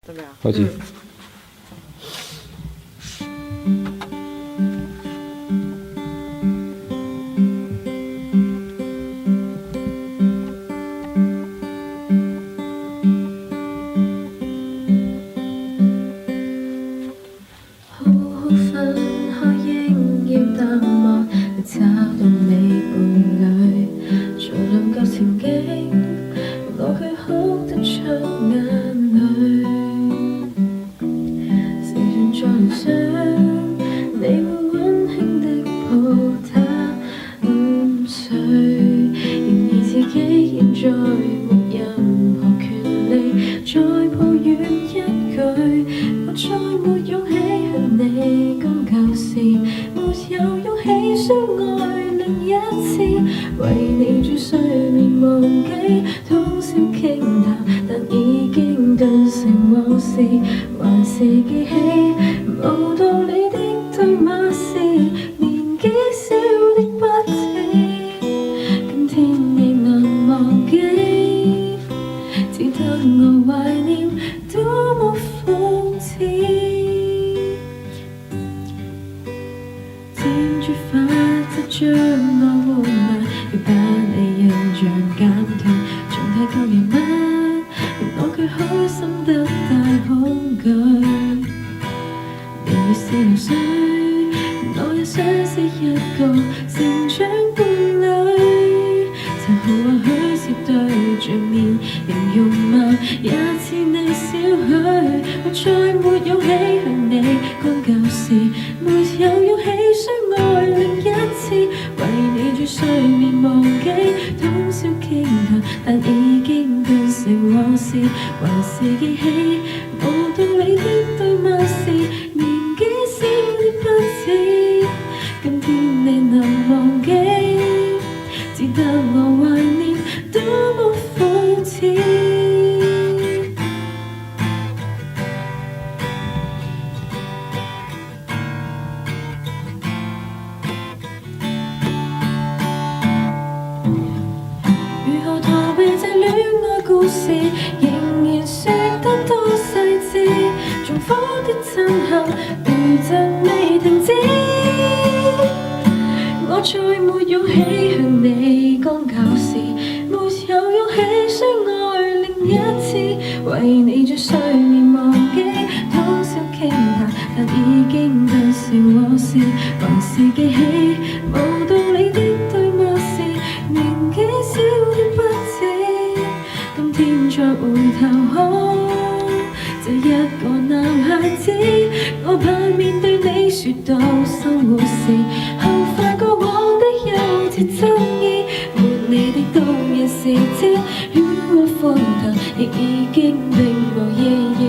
準備啊！開始。好好分開應要淡漠，你找到你伴侶，做兩個情景，我卻哭得出眼淚。時常在聯想，你會溫馨的抱他午睡，然而自己現在沒任何權利再抱怨一句，我再沒勇氣向你講舊事，沒有勇氣相愛另一次，為你轉睡眠忘記通宵傾談，但已經頓成往事，還是記起無道理的對罵是年紀小的不智，今天未能忘記，只得我懷念，多麼諷刺。輾轉法則將我活埋，要把你印象減退，仲太舊人物，我卻開心得大恐懼。年月是流水，我也相識一個成長伴侶，殘酷或許是對着面形容貌也似你少許，我再沒勇氣向你講舊事，沒有勇氣相愛另一次，為你轉睡眠忘記通宵傾談，但已經變成往事，還是記起無道理的對罵是年紀小的不智，今天未能忘記，只得我懷念，多麼諷刺。如何逃避這戀愛故事，仍然說得多細緻，重複的震撼餘震未停止，我再沒勇氣向你講舊事，沒有勇氣相愛另一次，為你轉睡眠忘記通宵傾談，但已經變成往事，還是記起無道理的對罵是年紀小的不智，今天再回頭看這一個男孩子，我怕面對你說到生活時，後悔過往的幼稚爭議，沒你的冬夜時節，戀愛歡騰亦已經並無意義。